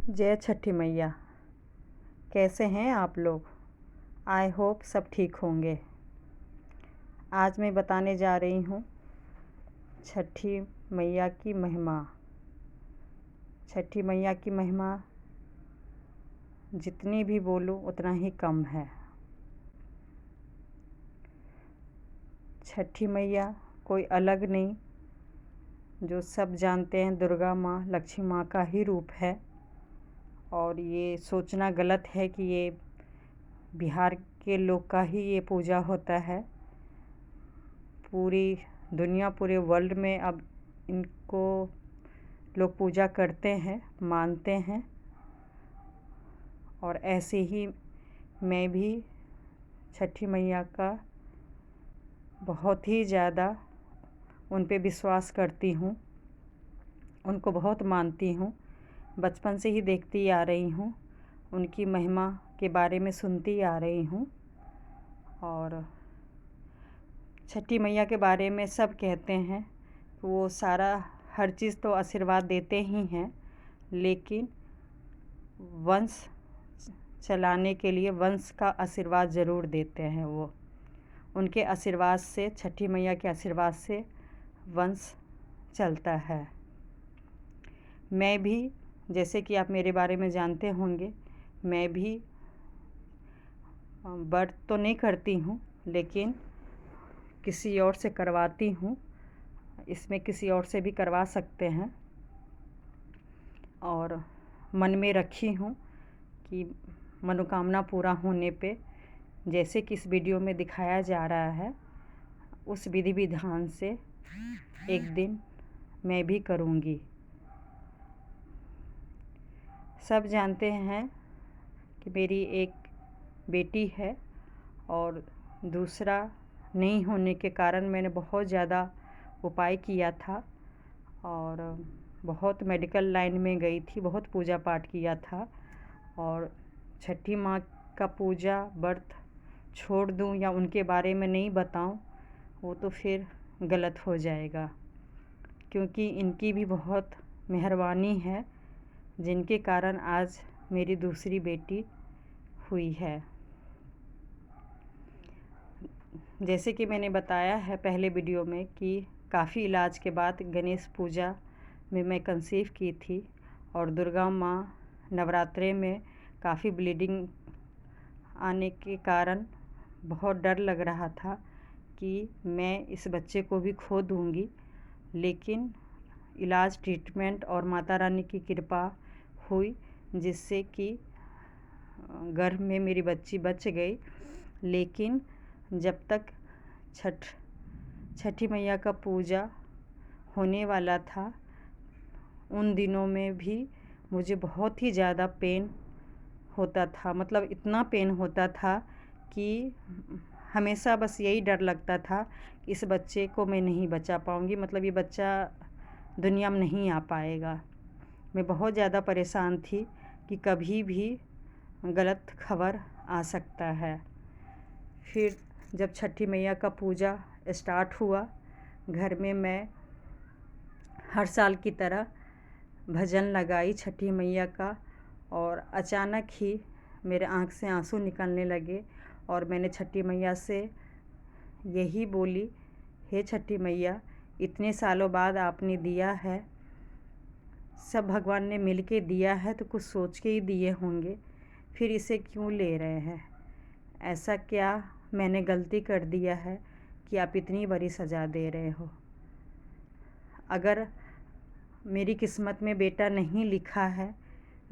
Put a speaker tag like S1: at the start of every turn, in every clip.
S1: जय छठी मैया। कैसे हैं आप लोग? आई होप सब ठीक होंगे। आज मैं बताने जा रही हूँ छठी मैया की महिमा। छठी मैया की महिमा जितनी भी बोलूँ उतना ही कम है। छठी मैया कोई अलग नहीं, जो सब जानते हैं दुर्गा माँ, लक्ष्मी माँ का ही रूप है। और ये सोचना गलत है कि ये बिहार के लोग का ही ये पूजा होता है। पूरी दुनिया, पूरे वर्ल्ड में अब इनको लोग पूजा करते हैं, मानते हैं। और ऐसे ही मैं भी छठी मैया का बहुत ही ज़्यादा उन पे विश्वास करती हूँ, उनको बहुत मानती हूँ। बचपन से ही देखती आ रही हूँ, उनकी महिमा के बारे में सुनती आ रही हूँ। और छठी मैया के बारे में सब कहते हैं कि वो सारा हर चीज़ तो आशीर्वाद देते ही हैं, लेकिन वंश चलाने के लिए वंश का आशीर्वाद ज़रूर देते हैं। वो उनके आशीर्वाद से, छठी मैया के आशीर्वाद से वंश चलता है। मैं भी, जैसे कि आप मेरे बारे में जानते होंगे, मैं भी व्रत तो नहीं करती हूँ, लेकिन किसी और से करवाती हूँ। इसमें किसी और से भी करवा सकते हैं। और मन में रखी हूँ कि मनोकामना पूरा होने पे, जैसे कि इस वीडियो में दिखाया जा रहा है, उस विधि विधान से एक दिन मैं भी करूँगी। सब जानते हैं कि मेरी एक बेटी है और दूसरा नहीं होने के कारण मैंने बहुत ज़्यादा उपाय किया था और बहुत मेडिकल लाइन में गई थी, बहुत पूजा पाठ किया था। और छठी माँ का पूजा व्रत छोड़ दूँ या उनके बारे में नहीं बताऊँ, वो तो फिर गलत हो जाएगा, क्योंकि इनकी भी बहुत मेहरबानी है, जिनके कारण आज मेरी दूसरी बेटी हुई है। जैसे कि मैंने बताया है पहले वीडियो में कि काफ़ी इलाज के बाद गणेश पूजा में मैं कंसीव की थी। और दुर्गा माँ नवरात्रे में काफ़ी ब्लीडिंग आने के कारण बहुत डर लग रहा था कि मैं इस बच्चे को भी खो दूँगी। लेकिन इलाज, ट्रीटमेंट और माता रानी की कृपा हुई, जिससे कि गर्भ में मेरी बच्ची बच गई। लेकिन जब तक छठी मैया का पूजा होने वाला था, उन दिनों में भी मुझे बहुत ही ज़्यादा पेन होता था। मतलब इतना पेन होता था कि हमेशा बस यही डर लगता था कि इस बच्चे को मैं नहीं बचा पाऊँगी, मतलब ये बच्चा दुनिया में नहीं आ पाएगा। मैं बहुत ज़्यादा परेशान थी कि कभी भी गलत खबर आ सकता है। फिर जब छठी मैया का पूजा स्टार्ट हुआ, घर में मैं हर साल की तरह भजन लगाई छठी मैया का, और अचानक ही मेरे आँख से आंसू निकलने लगे। और मैंने छठी मैया से यही बोली, हे छठी मैया, इतने सालों बाद आपने दिया है, सब भगवान ने मिल के दिया है तो कुछ सोच के ही दिए होंगे, फिर इसे क्यों ले रहे हैं? ऐसा क्या मैंने गलती कर दिया है कि आप इतनी बड़ी सज़ा दे रहे हो? अगर मेरी किस्मत में बेटा नहीं लिखा है,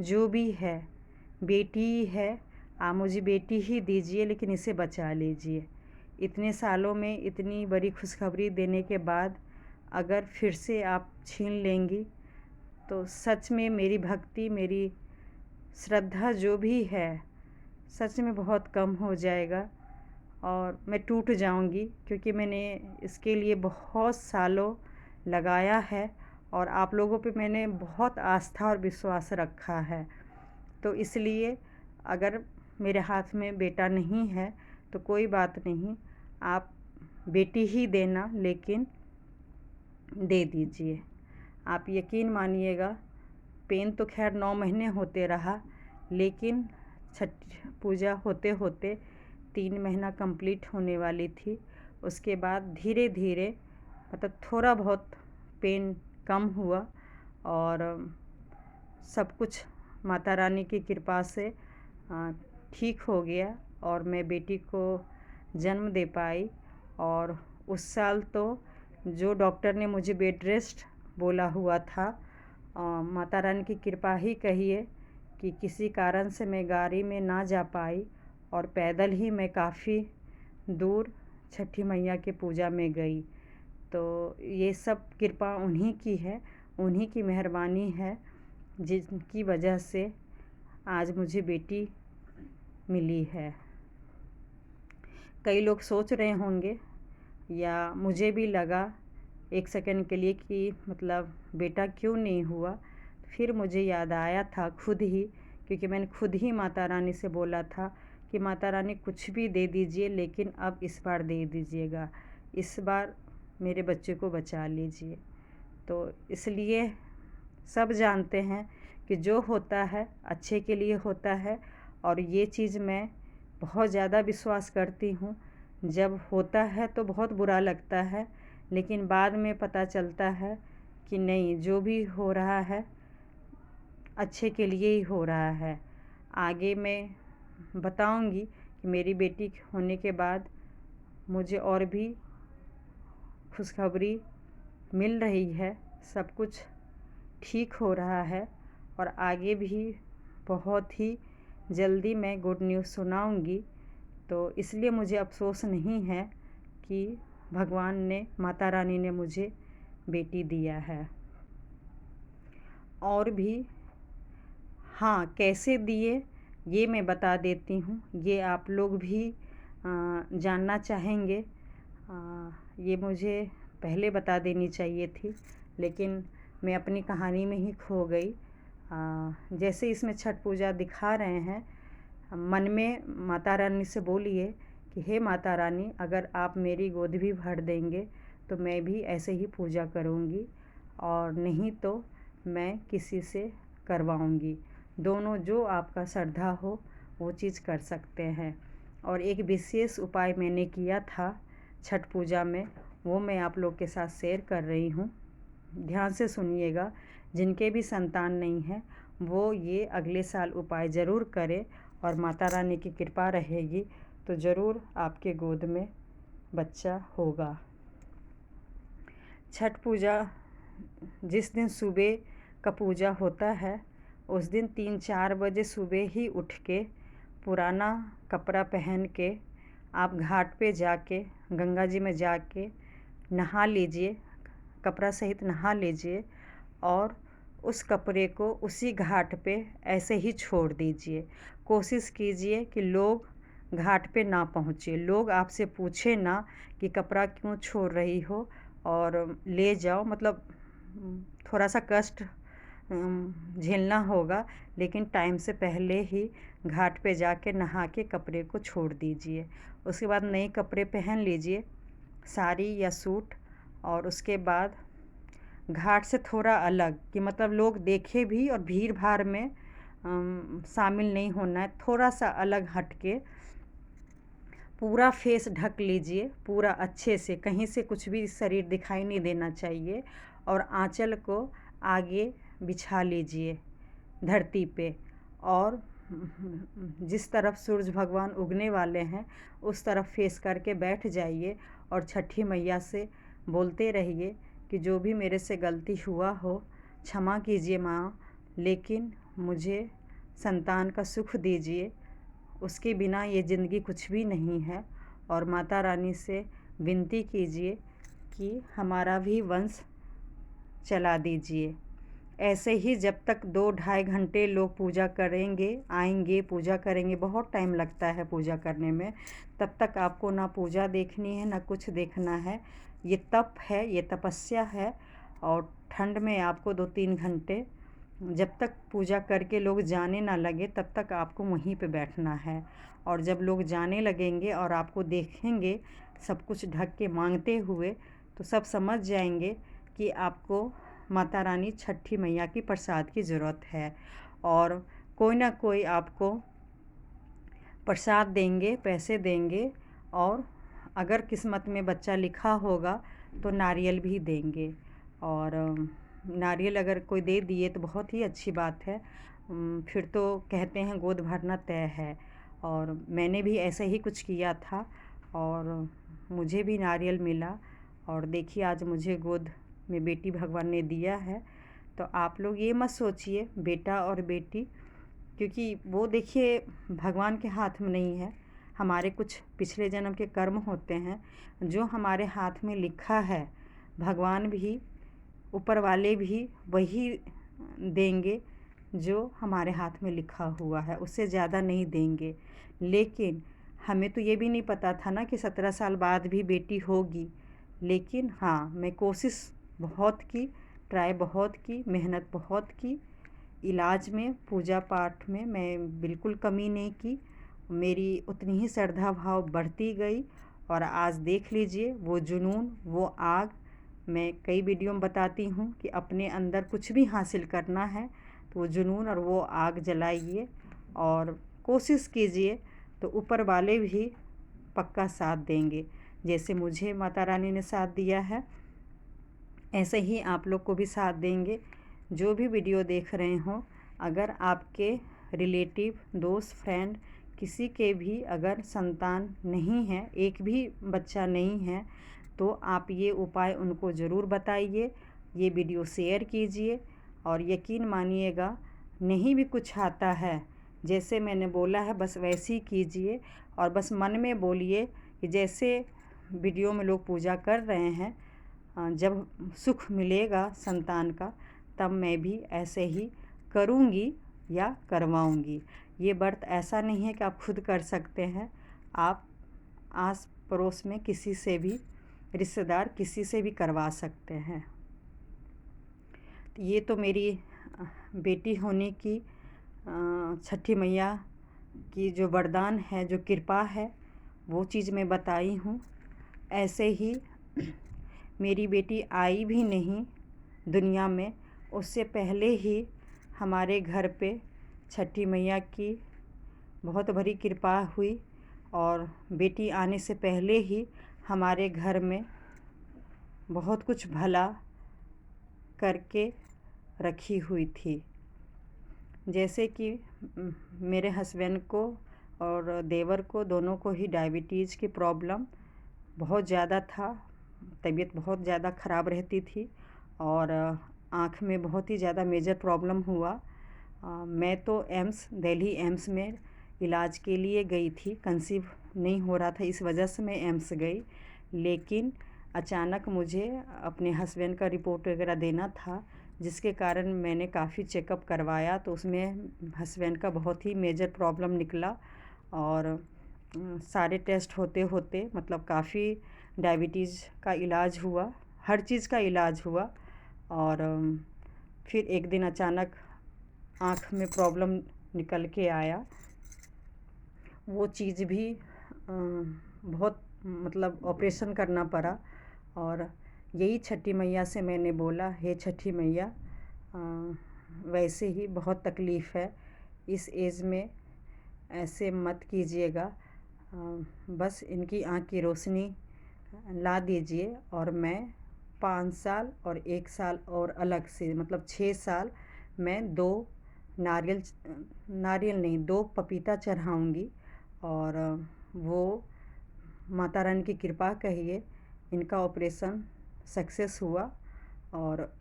S1: जो भी है बेटी ही है, आप मुझे बेटी ही दीजिए, लेकिन इसे बचा लीजिए। इतने सालों में इतनी बड़ी खुशखबरी देने के बाद अगर फिर से आप छीन लेंगी तो सच में मेरी भक्ति, मेरी श्रद्धा जो भी है, सच में बहुत कम हो जाएगा और मैं टूट जाऊंगी, क्योंकि मैंने इसके लिए बहुत सालों लगाया है और आप लोगों पे मैंने बहुत आस्था और विश्वास रखा है। तो इसलिए अगर मेरे हाथ में बेटा नहीं है तो कोई बात नहीं, आप बेटी ही देना, लेकिन दे दीजिए। आप यकीन मानिएगा, पेन तो खैर 9 महीने होते रहा, लेकिन छठ पूजा होते होते 3 महीना कंप्लीट होने वाली थी। उसके बाद धीरे धीरे मतलब थोड़ा बहुत पेन कम हुआ और सब कुछ माता रानी की कृपा से ठीक हो गया और मैं बेटी को जन्म दे पाई। और उस साल तो जो डॉक्टर ने मुझे बेड रेस्ट बोला हुआ था, माता रानी की कृपा ही कहिए कि किसी कारण से मैं गाड़ी में ना जा पाई और पैदल ही मैं काफ़ी दूर छठी मैया की पूजा में गई। तो ये सब कृपा उन्हीं की है, उन्हीं की मेहरबानी है, जिनकी वजह से आज मुझे बेटी मिली है। कई लोग सोच रहे होंगे या मुझे भी लगा एक सेकंड के लिए कि मतलब बेटा क्यों नहीं हुआ। फिर मुझे याद आया था खुद ही, क्योंकि मैंने खुद ही माता रानी से बोला था कि माता रानी कुछ भी दे दीजिए, लेकिन अब इस बार दे दीजिएगा, इस बार मेरे बच्चे को बचा लीजिए। तो इसलिए सब जानते हैं कि जो होता है अच्छे के लिए होता है, और ये चीज़ मैं बहुत ज़्यादा विश्वास करती हूँ। जब होता है तो बहुत बुरा लगता है, लेकिन बाद में पता चलता है कि नहीं, जो भी हो रहा है अच्छे के लिए ही हो रहा है। आगे मैं बताऊंगी कि मेरी बेटी होने के बाद मुझे और भी खुशखबरी मिल रही है, सब कुछ ठीक हो रहा है और आगे भी बहुत ही जल्दी मैं गुड न्यूज़ सुनाऊंगी। तो इसलिए मुझे अफ़सोस नहीं है कि भगवान ने, माता रानी ने मुझे बेटी दिया है। और भी हाँ, कैसे दिए ये मैं बता देती हूँ, ये आप लोग भी जानना चाहेंगे। ये मुझे पहले बता देनी चाहिए थी, लेकिन मैं अपनी कहानी में ही खो गई। जैसे इसमें छठ पूजा दिखा रहे हैं, मन में माता रानी से बोलिए कि हे माता रानी, अगर आप मेरी गोद भी भर देंगे तो मैं भी ऐसे ही पूजा करूँगी, और नहीं तो मैं किसी से करवाऊँगी। दोनों जो आपका श्रद्धा हो वो चीज़ कर सकते हैं। और एक विशेष उपाय मैंने किया था छठ पूजा में, वो मैं आप लोग के साथ शेयर कर रही हूँ। ध्यान से सुनिएगा। जिनके भी संतान नहीं है वो ये अगले साल उपाय ज़रूर करें, और माता रानी की कृपा रहेगी तो ज़रूर आपके गोद में बच्चा होगा। छठ पूजा जिस दिन सुबह का पूजा होता है, उस दिन 3-4 बजे सुबह ही उठ के पुराना कपड़ा पहन के आप घाट पे जाके, गंगा जी में जाके नहा लीजिए, कपड़ा सहित नहा लीजिए, और उस कपड़े को उसी घाट पे ऐसे ही छोड़ दीजिए। कोशिश कीजिए कि लोग घाट पे ना पहुँचे, लोग आपसे पूछे ना कि कपड़ा क्यों छोड़ रही हो, और ले जाओ। मतलब थोड़ा सा कष्ट झेलना होगा, लेकिन टाइम से पहले ही घाट पे जाके नहा के कपड़े को छोड़ दीजिए। उसके बाद नए कपड़े पहन लीजिए, साड़ी या सूट, और उसके बाद घाट से थोड़ा अलग, कि मतलब लोग देखे भी और भीड़ भाड़ में शामिल नहीं होना है, थोड़ा सा अलग हट के पूरा फेस ढक लीजिए, पूरा अच्छे से, कहीं से कुछ भी शरीर दिखाई नहीं देना चाहिए, और आंचल को आगे बिछा लीजिए धरती पे, और जिस तरफ सूरज भगवान उगने वाले हैं उस तरफ फेस करके बैठ जाइए, और छठी मैया से बोलते रहिए कि जो भी मेरे से गलती हुआ हो क्षमा कीजिए माँ, लेकिन मुझे संतान का सुख दीजिए, उसके बिना ये ज़िंदगी कुछ भी नहीं है। और माता रानी से विनती कीजिए कि हमारा भी वंश चला दीजिए। ऐसे ही जब तक 2-2.5 घंटे लोग पूजा करेंगे, आएंगे, पूजा करेंगे, बहुत टाइम लगता है पूजा करने में, तब तक आपको ना पूजा देखनी है ना कुछ देखना है। ये तप है, ये तपस्या है, और ठंड में आपको 2-3 घंटे, जब तक पूजा करके लोग जाने ना लगे तब तक आपको वहीं पे बैठना है। और जब लोग जाने लगेंगे और आपको देखेंगे सब कुछ ढक के मांगते हुए, तो सब समझ जाएंगे कि आपको माता रानी छठी मैया की प्रसाद की ज़रूरत है। और कोई ना कोई आपको प्रसाद देंगे, पैसे देंगे, और अगर किस्मत में बच्चा लिखा होगा तो नारियल भी देंगे। और नारियल अगर कोई दे दिए तो बहुत ही अच्छी बात है। फिर तो कहते हैं गोद भरना तय है। और मैंने भी ऐसे ही कुछ किया था और मुझे भी नारियल मिला। और देखिए आज मुझे गोद में बेटी भगवान ने दिया है। तो आप लोग ये मत सोचिए बेटा और बेटी, क्योंकि वो देखिए भगवान के हाथ में नहीं है। हमारे कुछ पिछले जन्म के कर्म होते हैं जो हमारे हाथ में लिखा है। भगवान भी, ऊपर वाले भी वही देंगे जो हमारे हाथ में लिखा हुआ है, उससे ज़्यादा नहीं देंगे। लेकिन हमें तो ये भी नहीं पता था ना कि 17 साल बाद भी बेटी होगी। लेकिन हाँ, मैं कोशिश बहुत की, ट्राई बहुत की, मेहनत बहुत की। इलाज में, पूजा पाठ में मैं बिल्कुल कमी नहीं की। मेरी उतनी ही श्रद्धा भाव बढ़ती गई। और आज देख लीजिए वो जुनून, वो आग। मैं कई वीडियो में बताती हूँ कि अपने अंदर कुछ भी हासिल करना है तो वो जुनून और वो आग जलाइए और कोशिश कीजिए, तो ऊपर वाले भी पक्का साथ देंगे। जैसे मुझे माता रानी ने साथ दिया है, ऐसे ही आप लोग को भी साथ देंगे। जो भी वीडियो देख रहे हों, अगर आपके रिलेटिव, दोस्त, फ्रेंड किसी के भी अगर संतान नहीं है, एक भी बच्चा नहीं है, तो आप ये उपाय उनको ज़रूर बताइए, ये वीडियो शेयर कीजिए। और यकीन मानिएगा, नहीं भी कुछ आता है, जैसे मैंने बोला है बस वैसे ही कीजिए। और बस मन में बोलिए कि जैसे वीडियो में लोग पूजा कर रहे हैं, जब सुख मिलेगा संतान का तब मैं भी ऐसे ही करूँगी या करवाऊँगी। ये व्रत ऐसा नहीं है कि आप खुद कर सकते हैं, आप आस पड़ोस में किसी से भी, रिश्तेदार किसी से भी करवा सकते हैं। ये तो मेरी बेटी होने की छठी मैया की जो वरदान है, जो कृपा है, वो चीज़ मैं बताई हूँ। ऐसे ही मेरी बेटी आई भी नहीं दुनिया में, उससे पहले ही हमारे घर पे छठी मैया की बहुत बड़ी कृपा हुई। और बेटी आने से पहले ही हमारे घर में बहुत कुछ भला करके रखी हुई थी। जैसे कि मेरे हस्बैंड को और देवर को, दोनों को ही डायबिटीज़ की प्रॉब्लम बहुत ज़्यादा था। तबीयत बहुत ज़्यादा ख़राब रहती थी और आँख में बहुत ही ज़्यादा मेजर प्रॉब्लम हुआ। मैं तो दिल्ली एम्स में इलाज के लिए गई थी। कंसीव नहीं हो रहा था, इस वजह से मैं एम्स गई। लेकिन अचानक मुझे अपने हस्बैंड का रिपोर्ट वगैरह देना था, जिसके कारण मैंने काफ़ी चेकअप करवाया, तो उसमें हस्बैंड का बहुत ही मेजर प्रॉब्लम निकला। और सारे टेस्ट होते होते मतलब काफ़ी डायबिटीज़ का इलाज हुआ, हर चीज़ का इलाज हुआ। और फिर एक दिन अचानक आँख में प्रॉब्लम निकल के आया। वो चीज़ भी बहुत मतलब ऑपरेशन करना पड़ा। और यही छठी मैया से मैंने बोला, हे छठी मैया, वैसे ही बहुत तकलीफ़ है, इस एज में ऐसे मत कीजिएगा, बस इनकी आँख की रोशनी ला दीजिए। और मैं 5 साल और 1 साल और अलग से मतलब 6 साल मैं 2 नारियल नहीं, 2 पपीता चढ़ाऊँगी। और वो माता रानी की कृपा कहिए, इनका ऑपरेशन सक्सेस हुआ। और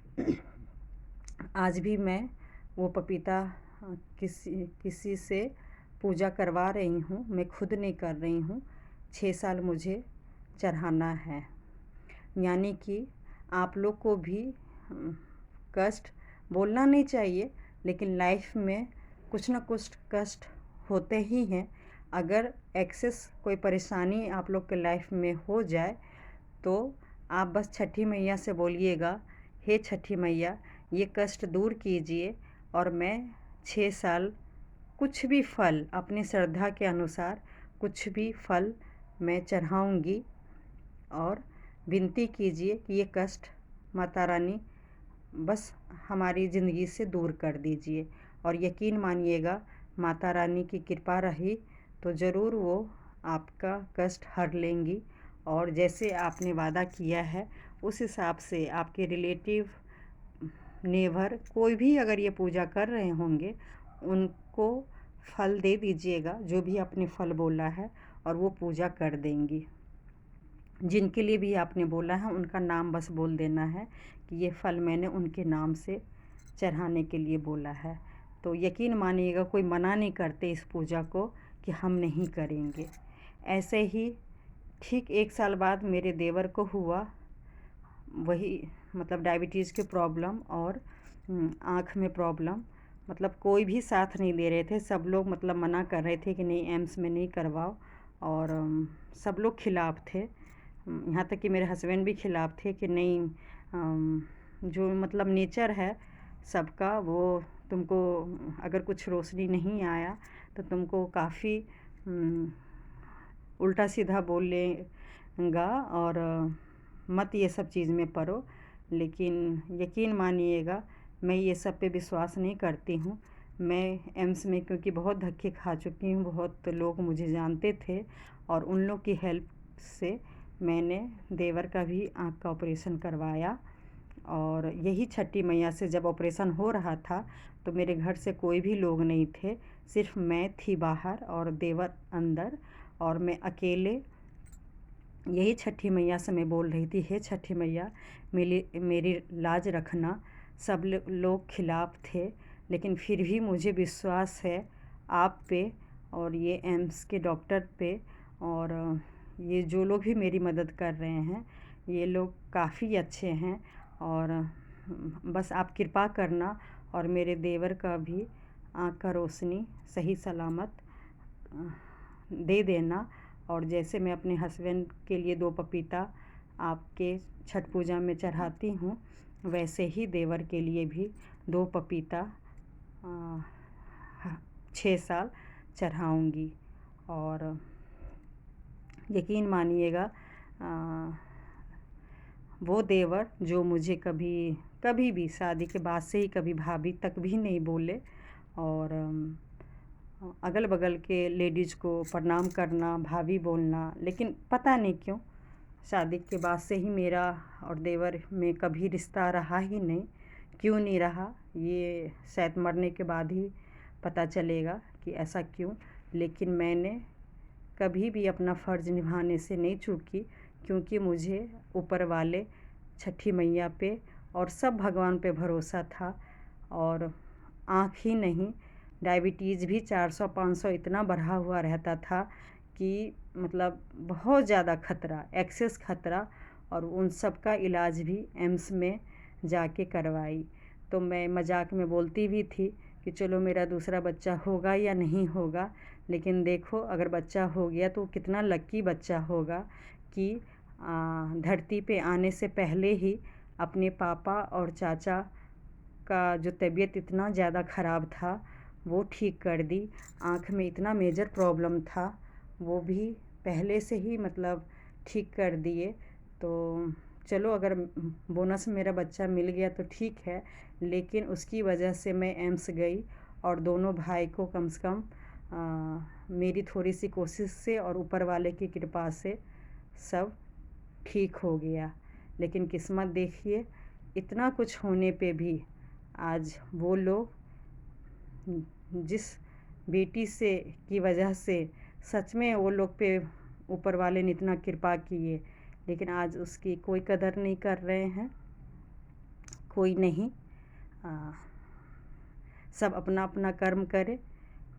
S1: आज भी मैं वो पपीता किसी से पूजा करवा रही हूँ, मैं खुद नहीं कर रही हूँ। 6 साल मुझे चढ़ाना है। यानी कि आप लोग को भी कष्ट बोलना नहीं चाहिए, लेकिन लाइफ में कुछ ना कुछ कष्ट होते ही हैं। अगर एक्सेस कोई परेशानी आप लोग के लाइफ में हो जाए तो आप बस छठी मैया से बोलिएगा, हे छठी मैया, ये कष्ट दूर कीजिए। और मैं 6 साल कुछ भी फल अपनी श्रद्धा के अनुसार कुछ भी फल मैं चढ़ाऊँगी। और विनती कीजिए कि ये कष्ट माता रानी बस हमारी ज़िंदगी से दूर कर दीजिए। और यकीन मानिएगा, माता रानी की कृपा रही तो ज़रूर वो आपका कष्ट हर लेंगी। और जैसे आपने वादा किया है उस हिसाब से आपके रिलेटिव, नेबर, कोई भी अगर ये पूजा कर रहे होंगे उनको फल दे दीजिएगा, जो भी आपने फल बोला है, और वो पूजा कर देंगी। जिनके लिए भी आपने बोला है उनका नाम बस बोल देना है कि ये फल मैंने उनके नाम से चढ़ाने के लिए बोला है। तो यकीन मानिएगा, कोई मना नहीं करते इस पूजा को कि हम नहीं करेंगे। ऐसे ही ठीक 1 साल बाद मेरे देवर को हुआ वही, मतलब डायबिटीज़ की प्रॉब्लम और आँख में प्रॉब्लम। मतलब कोई भी साथ नहीं दे रहे थे, सब लोग मतलब मना कर रहे थे कि नहीं, एम्स में नहीं करवाओ। और सब लोग खिलाफ़ थे, यहाँ तक कि मेरे हस्बैंड भी खिलाफ़ थे कि नहीं, जो मतलब नेचर है सबका, वो तुमको अगर कुछ रोशनी नहीं आया तो तुमको काफ़ी उल्टा सीधा बोलेगा, और मत ये सब चीज़ में पड़ो। लेकिन यकीन मानिएगा, मैं ये सब पे विश्वास नहीं करती हूँ। मैं एम्स में क्योंकि बहुत धक्के खा चुकी हूँ, बहुत लोग मुझे जानते थे, और उन लोग की हेल्प से मैंने देवर का भी आँख का ऑपरेशन करवाया। और यही छठी मैया से जब ऑपरेशन हो रहा था तो मेरे घर से कोई भी लोग नहीं थे, सिर्फ मैं थी बाहर और देवर अंदर, और मैं अकेले यही छठी मैया से मैं बोल रही थी, हे छठी मैया, मेरी लाज रखना। सब लोग खिलाफ़ थे, लेकिन फिर भी मुझे विश्वास है आप पे और ये एम्स के डॉक्टर पे, और ये जो लोग भी मेरी मदद कर रहे हैं ये लोग काफ़ी अच्छे हैं। और बस आप कृपा करना और मेरे देवर का भी आँख का रोशनी सही सलामत दे देना। और जैसे मैं अपने हस्बैंड के लिए 2 पपीता आपके छठ पूजा में चढ़ाती हूँ, वैसे ही देवर के लिए भी 2 पपीता 6 साल चढ़ाऊँगी। और यकीन मानिएगा, वो देवर जो मुझे कभी भी शादी के बाद से ही कभी भाभी तक भी नहीं बोले, और अगल बगल के लेडीज़ को प्रणाम करना, भाभी बोलना, लेकिन पता नहीं क्यों शादी के बाद से ही मेरा और देवर में कभी रिश्ता रहा ही नहीं। क्यों नहीं रहा, ये शायद मरने के बाद ही पता चलेगा कि ऐसा क्यों। लेकिन मैंने कभी भी अपना फ़र्ज़ निभाने से नहीं चूकी, क्योंकि मुझे ऊपर वाले छठी मैया पे और सब भगवान पे भरोसा था। और आँख ही नहीं, डायबिटीज़ भी 400-500 इतना बढ़ा हुआ रहता था कि मतलब बहुत ज़्यादा खतरा, एक्सेस खतरा। और उन सब का इलाज भी एम्स में जाके करवाई। तो मैं मजाक में बोलती भी थी कि चलो मेरा दूसरा बच्चा होगा या नहीं होगा, लेकिन देखो अगर बच्चा हो गया तो कितना लक्की बच्चा होगा कि धरती पे आने से पहले ही अपने पापा और चाचा का जो तबीयत इतना ज़्यादा ख़राब था वो ठीक कर दी। आँख में इतना मेजर प्रॉब्लम था, वो भी पहले से ही मतलब ठीक कर दिए। तो चलो, अगर बोनस मेरा बच्चा मिल गया तो ठीक है, लेकिन उसकी वजह से मैं एम्स गई और दोनों भाई को कम से कम मेरी थोड़ी सी कोशिश से और ऊपर वाले की कृपा से सब ठीक हो गया। लेकिन किस्मत देखिए, इतना कुछ होने पे भी आज वो लोग जिस बेटी से की वजह से सच में वो लोग पे ऊपर वाले ने इतना कृपा किए, लेकिन आज उसकी कोई कदर नहीं कर रहे हैं, कोई नहीं। सब अपना अपना कर्म करे,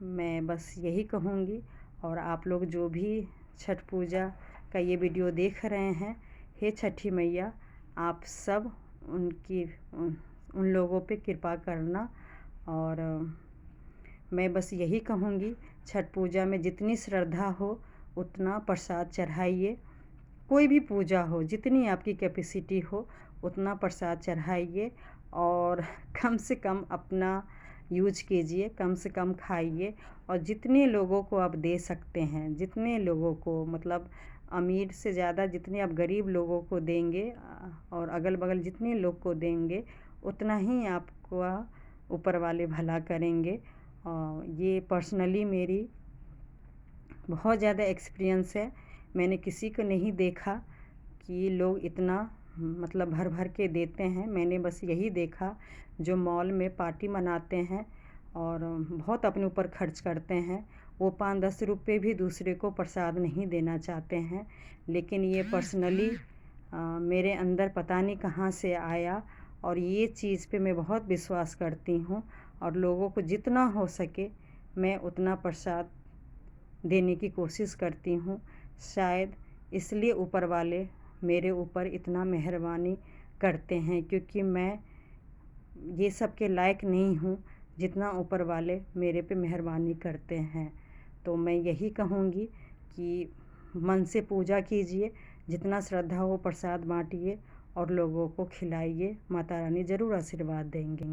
S1: मैं बस यही कहूँगी। और आप लोग जो भी छठ पूजा का ये वीडियो देख रहे हैं, हे छठी मैया, आप सब उन लोगों पे कृपा करना। और मैं बस यही कहूँगी, छठ पूजा में जितनी श्रद्धा हो उतना प्रसाद चढ़ाइए। कोई भी पूजा हो, जितनी आपकी कैपेसिटी हो उतना प्रसाद चढ़ाइए, और कम से कम अपना यूज कीजिए, कम से कम खाइए। और जितने लोगों को आप दे सकते हैं, जितने लोगों को, मतलब अमीर से ज़्यादा जितने आप गरीब लोगों को देंगे और अगल बगल जितने लोग को देंगे उतना ही आपको ऊपर वाले भला करेंगे। ये पर्सनली मेरी बहुत ज़्यादा एक्सपीरियंस है। मैंने किसी को नहीं देखा कि लोग इतना मतलब भर भर के देते हैं। मैंने बस यही देखा जो मॉल में पार्टी मनाते हैं और बहुत अपने ऊपर खर्च करते हैं, वो 5-10 रुपये भी दूसरे को प्रसाद नहीं देना चाहते हैं। लेकिन ये पर्सनली मेरे अंदर पता नहीं कहाँ से आया और ये चीज़ पे मैं बहुत विश्वास करती हूँ और लोगों को जितना हो सके मैं उतना प्रसाद देने की कोशिश करती हूँ। शायद इसलिए ऊपर वाले मेरे ऊपर इतना मेहरबानी करते हैं, क्योंकि मैं ये सब के लायक नहीं हूँ जितना ऊपर वाले मेरे पे मेहरबानी करते हैं। तो मैं यही कहूँगी कि मन से पूजा कीजिए, जितना श्रद्धा हो प्रसाद बाँटिए और लोगों को खिलाइए। माता रानी ज़रूर आशीर्वाद देंगी।